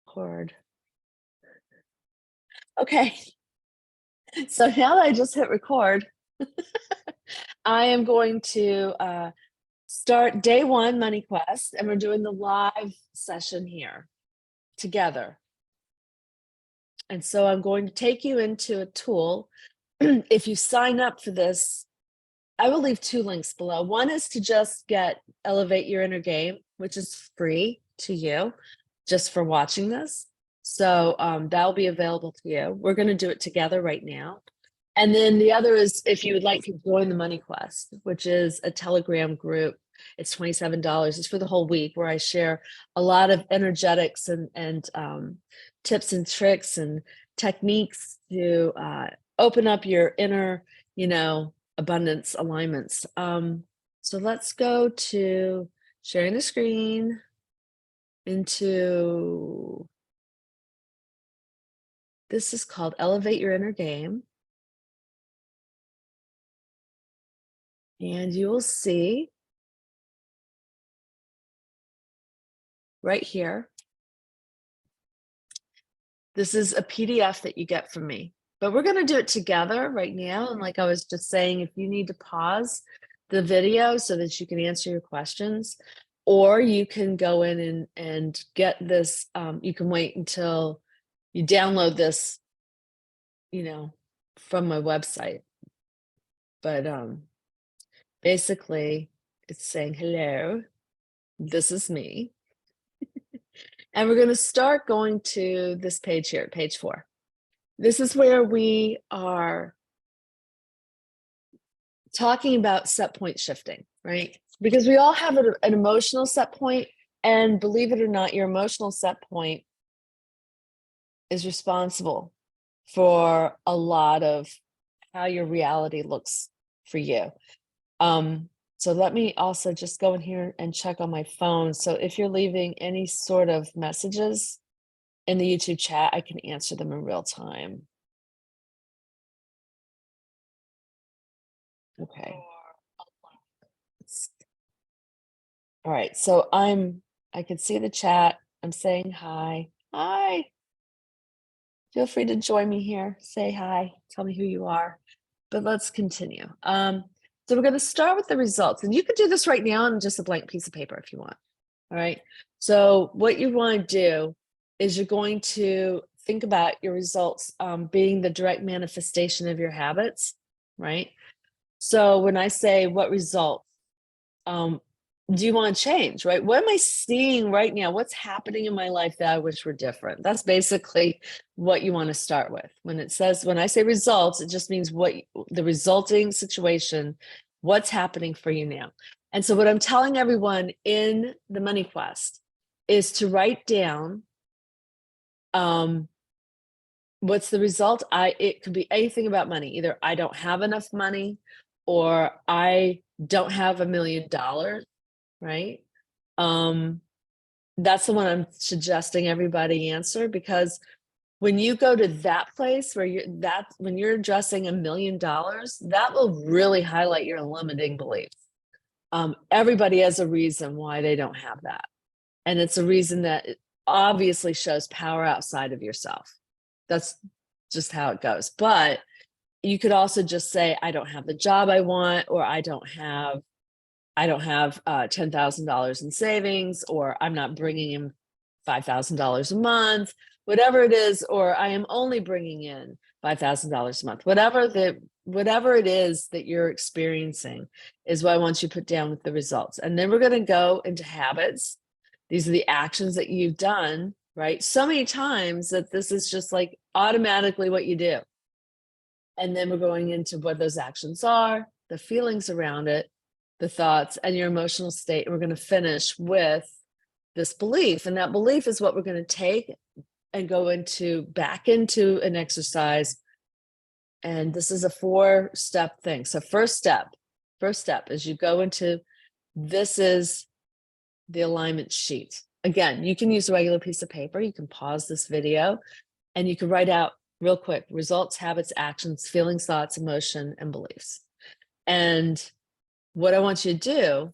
Record. Okay, so now that I just hit record, I am going to start day one money quest, and we're doing the live session here together. And so I'm going to take you into a tool. If you sign up for this, I will leave two links below. One is to just get Elevate Your Inner Game, which is free to you just for watching this. So that'll be available to you. We're going to do it together right now. And then the other is if you would like to join the Money Quest, which is a Telegram group. It's $27. It's for the whole week, where I share a lot of energetics and tips and tricks and techniques to open up your inner, abundance alignments. So let's go to sharing the screen into, this is called Elevate Your Inner Game. And you will see right here, this is a PDF that you get from me, but we're going to do it together right now. And like I was just saying, if you need to pause the video so that you can answer your questions, or you can go in and get this, you can wait until you download this, from my website. But basically it's saying, hello, this is me. And we're going to start going to this page here, page 4. This is where we are talking about set point shifting, right? Because we all have an emotional set point, and believe it or not, your emotional set point is responsible for a lot of how your reality looks for you. So let me also just go in here and check on my phone. So if you're leaving any sort of messages in the YouTube chat, I can answer them in real time. Okay. All right. So I can see the chat. I'm saying hi. Hi. Feel free to join me here. Say hi. Tell me who you are. But let's continue. So we're going to start with the results, and you could do this right now on just a blank piece of paper if you want. All right. So what you want to do is you're going to think about your results being the direct manifestation of your habits, right? So when I say what results do you want to change, right? What am I seeing right now? What's happening in my life that I wish were different? That's basically what you want to start with. When I say results, it just means what the resulting situation, what's happening for you now. And so what I'm telling everyone in the Money Quest is to write down what's the result. It could be anything about money. Either I don't have enough money, or I don't have $1 million. Right? That's the one I'm suggesting everybody answer, because when you go to that place where when you're addressing $1 million, that will really highlight your limiting beliefs. Everybody has a reason why they don't have that. And it's a reason that it obviously shows power outside of yourself. That's just how it goes. But you could also just say, I don't have the job I want, or I don't have $10,000 in savings, or I'm not bringing in $5,000 a month, whatever it is, or I am only bringing in $5,000 a month. Whatever it is that you're experiencing is what I want you to put down with the results. And then we're going to go into habits. These are the actions that you've done, right? So many times that this is just like automatically what you do. And then we're going into what those actions are, the feelings around it, the thoughts, and your emotional state. And we're going to finish with this belief. And that belief is what we're going to take and go back into an exercise. And this is a 4-step thing. So first step is you go into, this is the alignment sheet. Again, you can use a regular piece of paper. You can pause this video and you can write out real quick: results, habits, actions, feelings, thoughts, emotion, and beliefs. And what I want you to do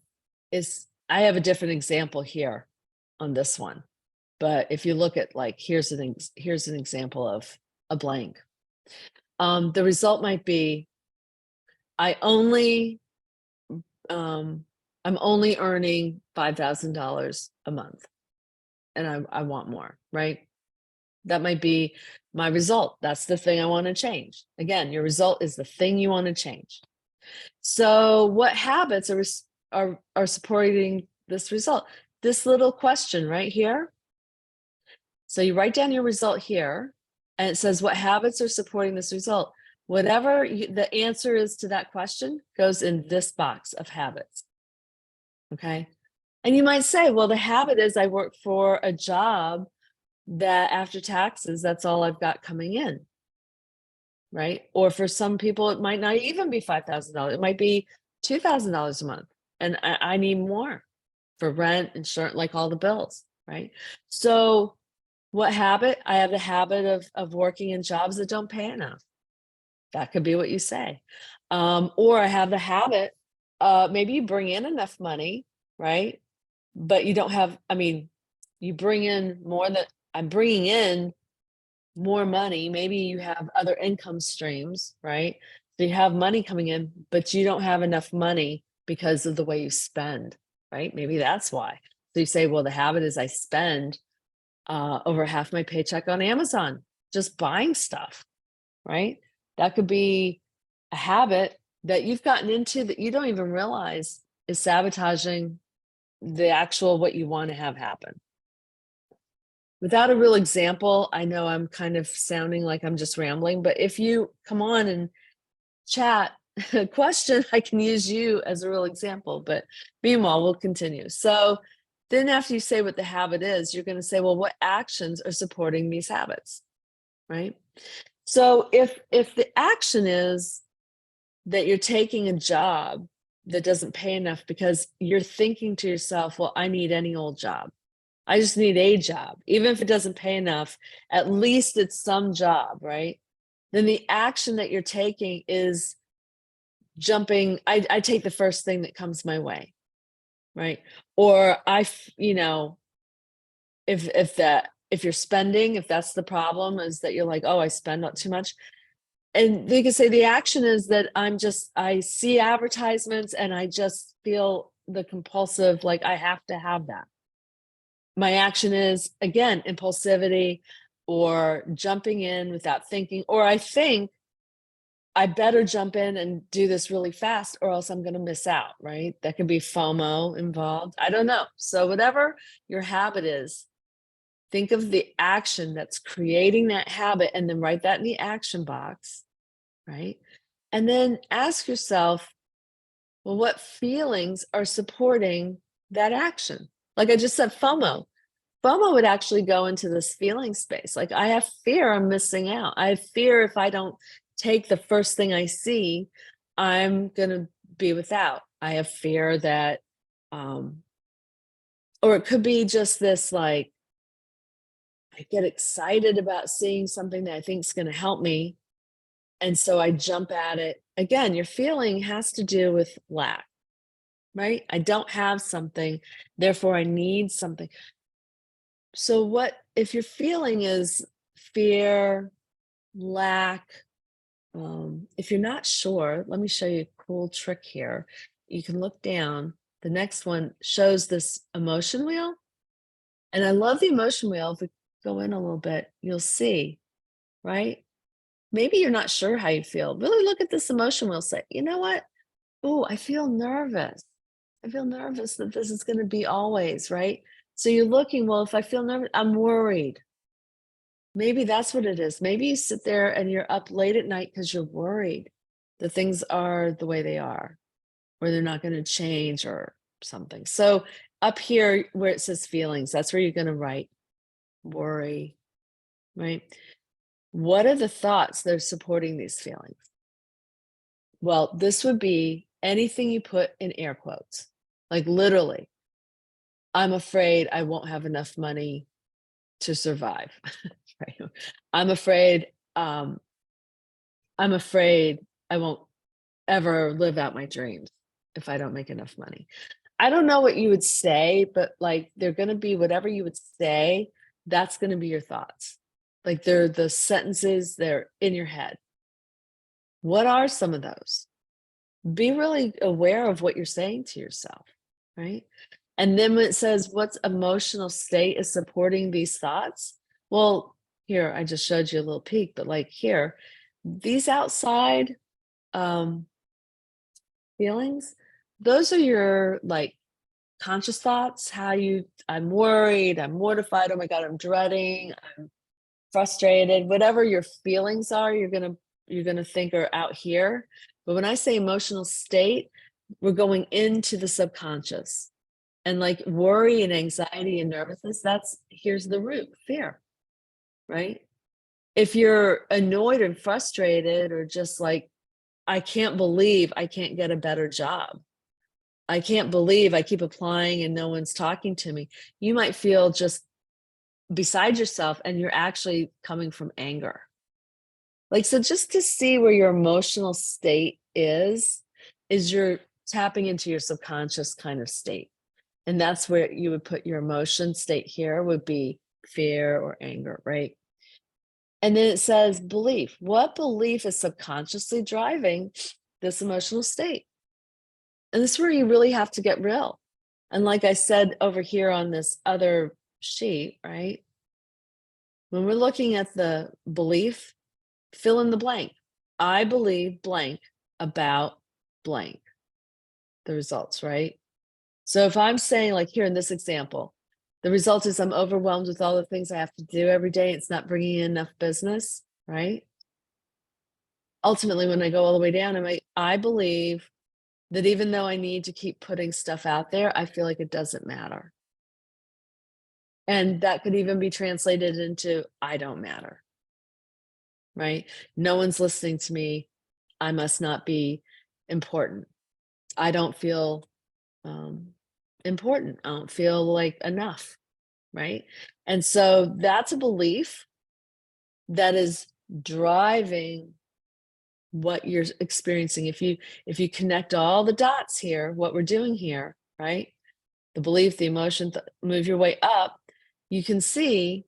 is, I have a different example here on this one. But if you look at like, here's an example of a blank. The result might be, I only, I'm only earning $5,000 a month, and I want more, right? That might be my result. That's the thing I want to change. Again, your result is the thing you want to change. So what habits are supporting this result? This little question right here. So you write down your result here, and it says what habits are supporting this result. Whatever the answer is to that question goes in this box of habits. Okay. And you might say, well, the habit is I work for a job that after taxes, that's all I've got coming in. Right. Or for some people, it might not even be $5,000. It might be $2,000 a month. And I need more for rent, insurance, like all the bills. Right. So what habit? I have the habit of working in jobs that don't pay enough. That could be what you say. Or I have the habit, maybe you bring in enough money, right? But you don't have, I mean, you bring in more than I'm bringing in more money. Maybe you have other income streams, right? So you have money coming in, but you don't have enough money because of the way you spend, right? Maybe that's why. So you say, well, the habit is I spend over half my paycheck on Amazon, just buying stuff, right? That could be a habit that you've gotten into that you don't even realize is sabotaging the actual what you want to have happen. Without a real example, I know I'm kind of sounding like I'm just rambling, but if you come on and chat a question, I can use you as a real example. But meanwhile, we'll continue. So then after you say what the habit is, you're going to say, well, what actions are supporting these habits, right? So if the action is that you're taking a job that doesn't pay enough because you're thinking to yourself, well, I need any old job. I just need a job. Even if it doesn't pay enough, at least it's some job, right? Then the action that you're taking is jumping. I take the first thing that comes my way, right? Or if you're spending, if that's the problem, is that you're like, oh, I spend not too much. And they can say the action is that I see advertisements and I just feel the compulsive, like I have to have that. My action is, again, impulsivity or jumping in without thinking, or I think I better jump in and do this really fast or else I'm going to miss out, right? That could be FOMO involved. I don't know. So whatever your habit is, think of the action that's creating that habit and then write that in the action box, right? And then ask yourself, well, what feelings are supporting that action? Like I just said, FOMO. FOMO would actually go into this feeling space. Like I have fear I'm missing out. I have fear if I don't take the first thing I see, I'm going to be without. I have fear that, or it could be just this like, I get excited about seeing something that I think is going to help me. And so I jump at it. Again, your feeling has to do with lack, right? I don't have something, therefore I need something. So what if your feeling is fear, lack, if you're not sure, let me show you a cool trick here. You can look down. The next one shows this emotion wheel. And I love the emotion wheel. If we go in a little bit, you'll see, right? Maybe you're not sure how you feel. Really look at this emotion wheel. Say, you know what? Oh, I feel nervous. I feel nervous that this is going to be always, right? So you're looking, well, if I feel nervous, I'm worried. Maybe that's what it is. Maybe you sit there and you're up late at night because you're worried that things are the way they are, or they're not going to change or something. So up here where it says feelings, that's where you're going to write worry, right? What are the thoughts that are supporting these feelings? Well, this would be anything you put in air quotes, like literally, I'm afraid I won't have enough money to survive. Right? I'm afraid, um, I'm afraid I won't ever live out my dreams if I don't make enough money. I don't know what you would say, but like they're going to be whatever you would say That's going to be your thoughts. Like they're the sentences, they're in your head. What are some of those? Be really aware of what you're saying to yourself, right? And then when it says what emotional state is supporting these thoughts, well, here I just showed you a little peek, but like here, these outside um, feelings, those are your like conscious thoughts. I'm worried, I'm mortified, oh my God, I'm dreading, I'm frustrated, whatever your feelings are, you're gonna think are out here. But when I say emotional state, we're going into the subconscious. And like worry and anxiety and nervousness, here's the root, fear, right? If you're annoyed and frustrated or just like, I can't believe I can't get a better job. I can't believe I keep applying and no one's talking to me. You might feel just beside yourself and you're actually coming from anger. Like, so just to see where your emotional state is you're tapping into your subconscious kind of state. And that's where you would put your emotion state here would be fear or anger, right? And then it says belief. What belief is subconsciously driving this emotional state? And this is where you really have to get real. And like I said over here on this other sheet, right? When we're looking at the belief, fill in the blank. I believe blank about blank, the results, right? So if I'm saying, like here in this example, the result is I'm overwhelmed with all the things I have to do every day. It's not bringing in enough business, right? Ultimately, when I go all the way down, I believe that even though I need to keep putting stuff out there, I feel like it doesn't matter. And that could even be translated into I don't matter, right? No one's listening to me. I must not be important. I don't feel important. I don't feel like enough, right? And so that's a belief that is driving what you're experiencing. If you connect all the dots here, what we're doing here, right? The belief, the emotion, move your way up, you can see,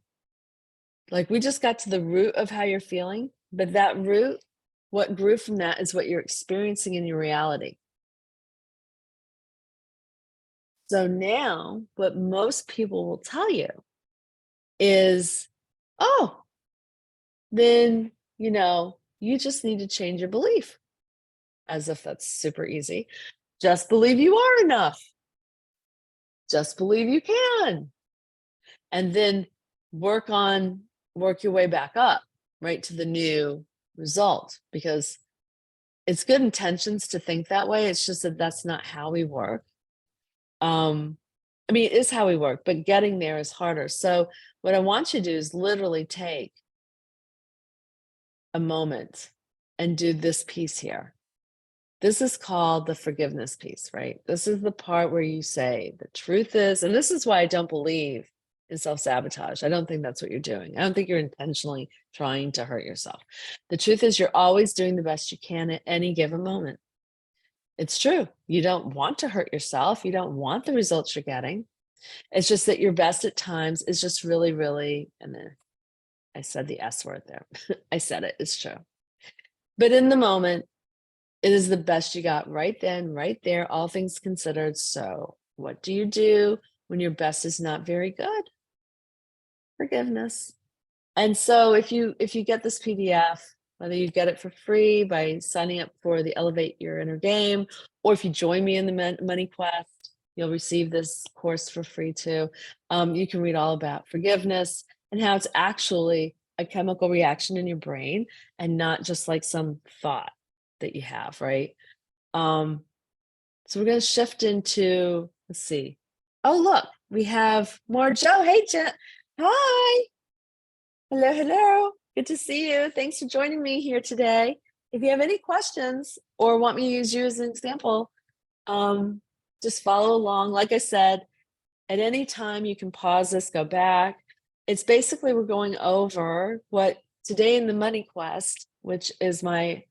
like we just got to the root of how you're feeling, but that root, what grew from that is what you're experiencing in your reality. So now what most people will tell you is, oh, then, you just need to change your belief, as if that's super easy. Just believe you are enough. Just believe you can. And then work your way back up, right, to the new result, because it's good intentions to think that way. It's just that that's not how we work. I mean, it is how we work, but getting there is harder. So what I want you to do is literally take a moment and do this piece here. This is called the forgiveness piece, right? This is the part where you say the truth is, and this is why I don't believe in self-sabotage. I don't think that's what you're doing. I don't think you're intentionally trying to hurt yourself. The truth is you're always doing the best you can at any given moment. It's true. You don't want to hurt yourself. You don't want the results you're getting. It's just that your best at times is just really, really, and then I said the S word there. I said it, it's true. But in the moment, it is the best you got right then, right there, all things considered. So what do you do when your best is not very good? Forgiveness. And so if you get this PDF, whether you get it for free by signing up for the Elevate Your Inner Game, or if you join me in the Money Quest, you'll receive this course for free too. You can read all about forgiveness and how it's actually a chemical reaction in your brain and not just like some thought that you have, right? So we're going to shift into, let's see. Oh, look, we have more Joe. Hey, Jen. Hi. Hello, hello. Good to see you. Thanks for joining me here today. If you have any questions or want me to use you as an example, just follow along. Like I said, at any time you can pause this, go back. It's basically we're going over what today in the Money Quest, which is my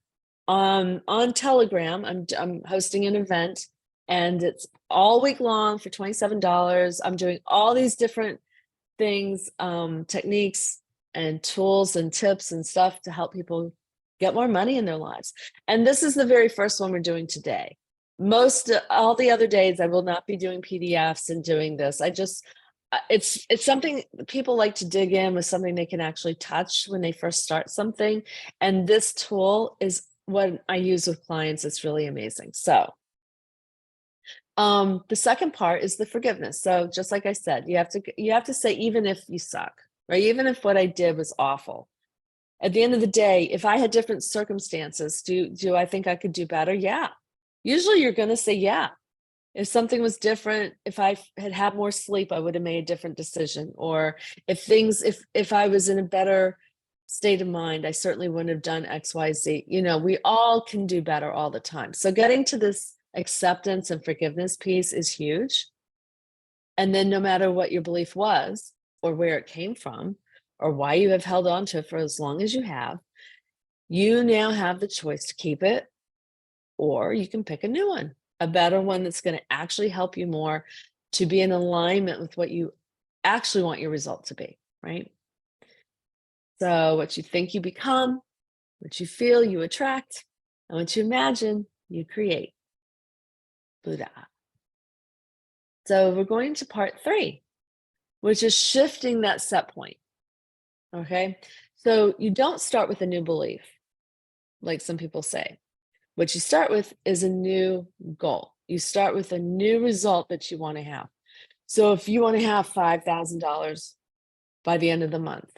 on Telegram. I'm hosting an event and it's all week long for $27. I'm doing all these different things, techniques and tools and tips and stuff to help people get more money in their lives. And this is the very first one we're doing today. Most all the other days I will not be doing PDFs and doing this. I just it's something people like to dig in with, something they can actually touch when they first start something. And this tool is what I use with clients. It's really amazing. So the second part is the forgiveness. So just like I said, you have to say, even if you suck, right? Even if what I did was awful. At the end of the day, if I had different circumstances, do I think I could do better? Yeah. Usually you're going to say yeah. If something was different, if I had had more sleep, I would have made a different decision. Or if I was in a better state of mind, I certainly wouldn't have done XYZ. You know, we all can do better all the time. So getting to this acceptance and forgiveness piece is huge. And then no matter what your belief was or where it came from or why you have held on to it for as long as you now have the choice to keep it, or you can pick a new one, a better one that's going to actually help you more to be in alignment with what you actually want your result to be, right? So what you think you become, what you feel you attract, and what you imagine you create. Buddha. So we're going to part 3, which is shifting that set point. Okay. So you don't start with a new belief, like some people say. What you start with is a new goal. You start with a new result that you want to have. So if you want to have $5,000 by the end of the month,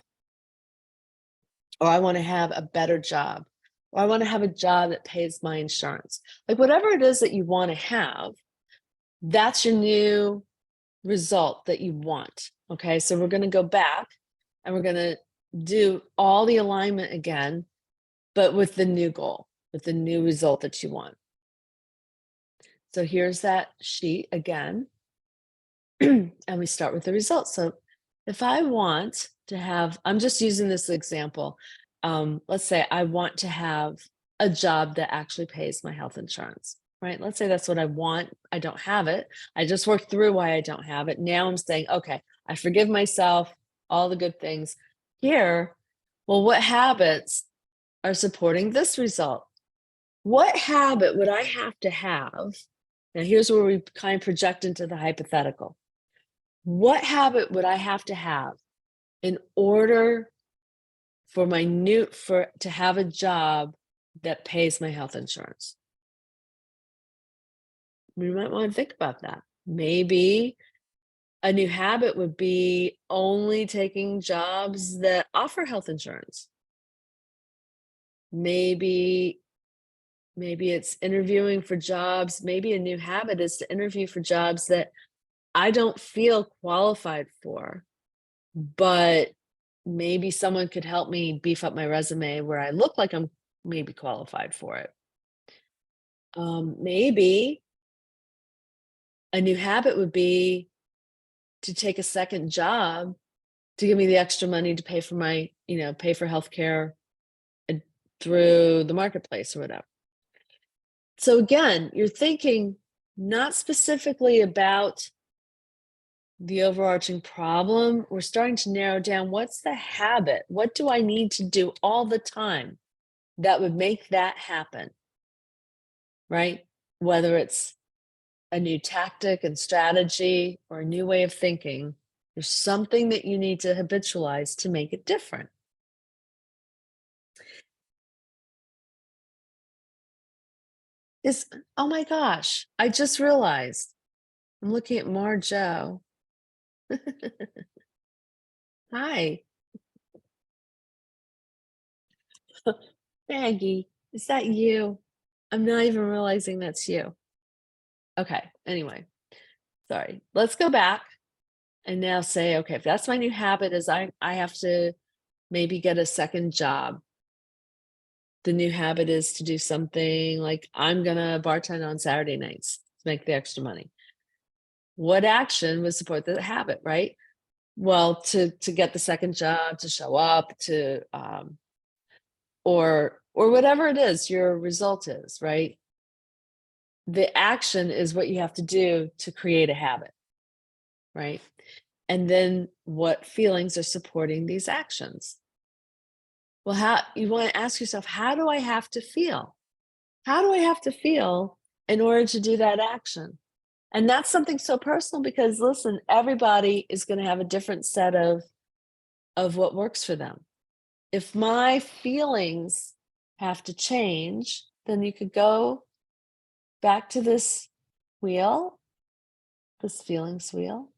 or I want to have a better job, or I want to have a job that pays my insurance, like whatever it is that you want to have, that's your new result that you want. Okay. So we're going to go back and we're going to do all the alignment again, but with the new goal, with the new result that you want. So here's that sheet again. And we start with the results. So if I want to have, I'm just using this example. Let's say I want to have a job that actually pays my health insurance, right? Let's say that's what I want. I don't have it. I just worked through why I don't have it. Now I'm saying, okay, I forgive myself, all the good things here. Well, what habits are supporting this result? What habit would I have to have? Now, here's where we kind of project into the hypothetical. What habit would I have in order for to have a job that pays my health insurance? We might want to think about that. Maybe a new habit would be only taking jobs that offer health insurance. Maybe it's interviewing for jobs. Maybe a new habit is to interview for jobs that I don't feel qualified for, but maybe someone could help me beef up my resume where I look like I'm maybe qualified for it. Maybe a new habit would be to take a second job to give me the extra money to pay for pay for healthcare through the marketplace or whatever. So again, you're thinking not specifically about the overarching problem. We're starting to narrow down, what's the habit? What do I need to do all the time that would make that happen? Right? Whether it's a new tactic and strategy or a new way of thinking, there's something that you need to habitualize to make it different. Oh my gosh, I just realized I'm looking at Marjo. Hi, Maggie. Is that you? I'm not even realizing that's you. Okay, anyway, sorry. Let's go back and now say, okay, if that's my new habit is I have to maybe get a second job. The new habit is to do something like I'm gonna bartend on Saturday nights to make the extra money. What action would support the habit, right? Well, to get the second job, to show up, to or whatever it is your result is, right? The action is what you have to do to create a habit, right? And then what feelings are supporting these actions? Well, how you want to ask yourself, how do I have to feel? How do I have to feel in order to do that action? And that's something so personal because listen, everybody is going to have a different set of what works for them. If my feelings have to change, then you could go back to this wheel, this feelings wheel,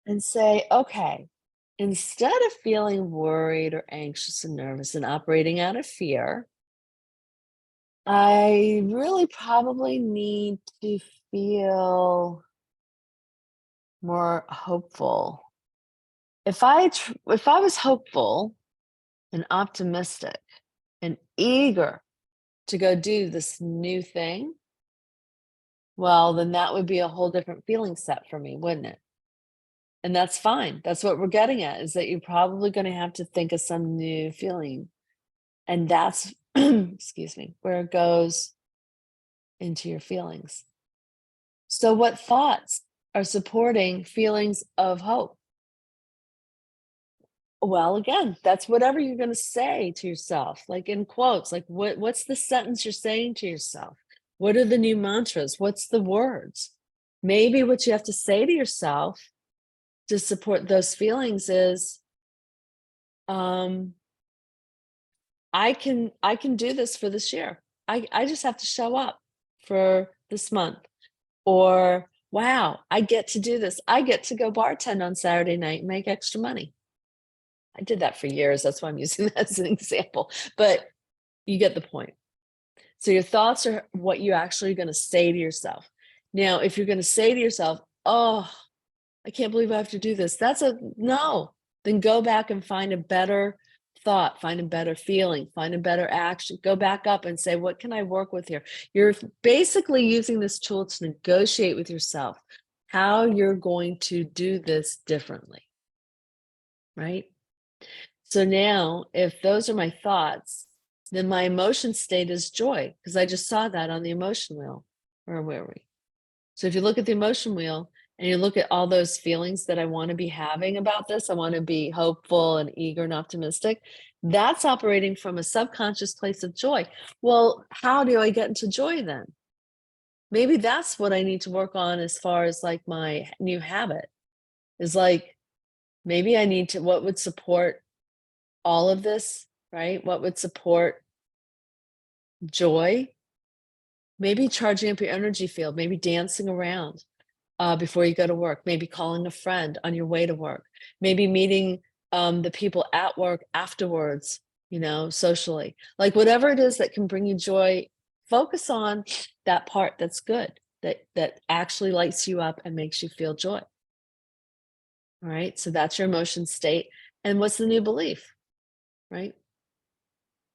and say, okay, instead of feeling worried or anxious and nervous and operating out of fear, I really probably need to feel more hopeful. If I was hopeful and optimistic and eager to go do this new thing, well, then that would be a whole different feeling set for me, wouldn't it? And that's fine. That's what we're getting at is that you're probably going to have to think of some new feeling. And that's, excuse me, where it goes into your feelings. So, what thoughts are supporting feelings of hope? Well, again, that's whatever you're going to say to yourself, like in quotes, like what's the sentence you're saying to yourself? What are the new mantras? What's the words? Maybe what you have to say to yourself to support those feelings is, um, I can do this for this year. I just have to show up for this month. Or wow, I get to do this. I get to go bartend on Saturday night and make extra money. I did that for years. That's why I'm using that as an example. But you get the point. So your thoughts are what you're actually going to say to yourself. Now, if you're going to say to yourself, "Oh, I can't believe I have to do this." That's a no. Then go back and find a better thought, find a better feeling, find a better action. Go back up and say, "What can I work with here?" You're basically using this tool to negotiate with yourself how you're going to do this differently, right? So now, if those are my thoughts, then my emotion state is joy because I just saw that on the emotion wheel. Or where are we? So if you look at the emotion wheel and you look at all those feelings that I want to be having about this, I want to be hopeful and eager and optimistic. That's operating from a subconscious place of joy. Well, how do I get into joy then? Maybe that's what I need to work on as far as like my new habit is like maybe I need to, what would support all of this, right? What would support joy? Maybe charging up your energy field, maybe dancing around before you go to work, maybe calling a friend on your way to work, maybe meeting the people at work afterwards, socially. Like whatever it is that can bring you joy, focus on that part that's good, that actually lights you up and makes you feel joy. All right. So that's your emotion state. And what's the new belief? Right.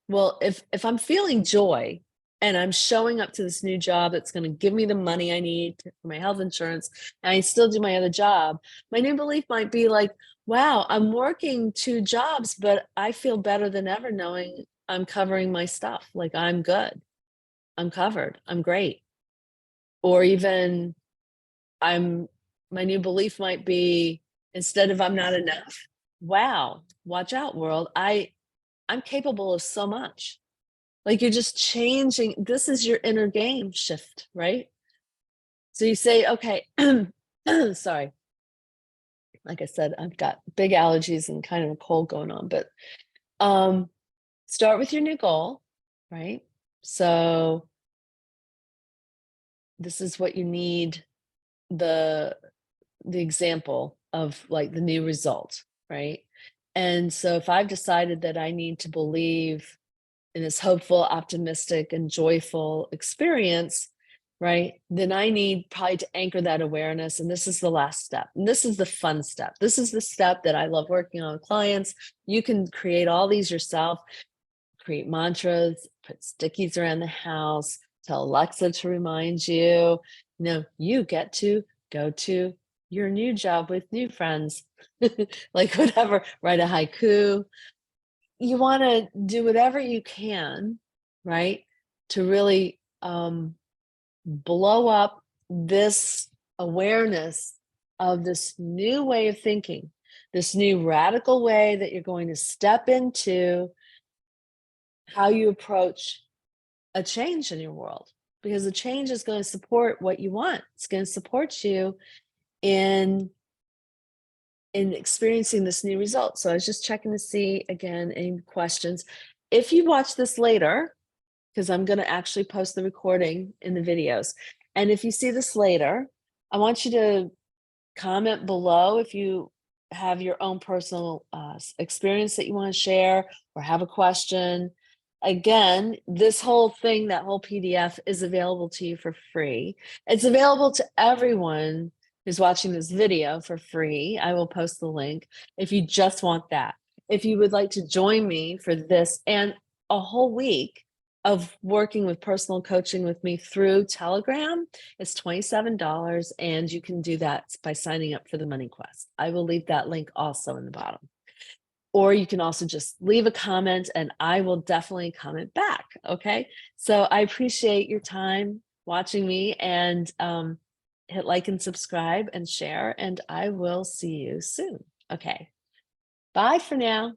Well, if I'm feeling joy and I'm showing up to this new job that's going to give me the money I need for my health insurance, and I still do my other job, my new belief might be like, wow, I'm working two jobs, but I feel better than ever knowing I'm covering my stuff. Like I'm good. I'm covered. I'm great. Or even I'm my new belief might be instead of I'm not enough. Wow, watch out world. I'm capable of so much. Like you're just changing. This is your inner game shift, right? So you say, okay, sorry. Like I said, I've got big allergies and kind of a cold going on, but um, start with your new goal, right? So this is what you need the the example of like the new result, right? And so if I've decided that I need to believe in this hopeful, optimistic, and joyful experience, right? Then I need probably to anchor that awareness. And this is the last step. And this is the fun step. This is the step that I love working on with clients. You can create all these yourself, create mantras, put stickies around the house, tell Alexa to remind you. You get to go to your new job with new friends, like whatever, write a haiku, you wanna do whatever you can, right, to really, blow up this awareness of this new way of thinking, this new radical way that you're going to step into how you approach a change in your world, because the change is going to support what you want. It's going to support you in experiencing this new result. So I was just checking to see again any questions. If you watch this later, because I'm going to actually post the recording in the videos, and if you see this later, I want you to comment below if you have your own personal experience that you want to share or have a question. Again, this whole thing, that whole PDF is available to you for free. It's available to everyone who's watching this video for free. I will post the link if you just want that. If you would like to join me for this and a whole week of working with personal coaching with me through Telegram, it's $27, and you can do that by signing up for the Money Quest. I will leave that link also in the bottom. Or you can also just leave a comment and I will definitely comment back, okay? So I appreciate your time watching me, and hit like and subscribe and share, and I will see you soon. Okay, bye for now.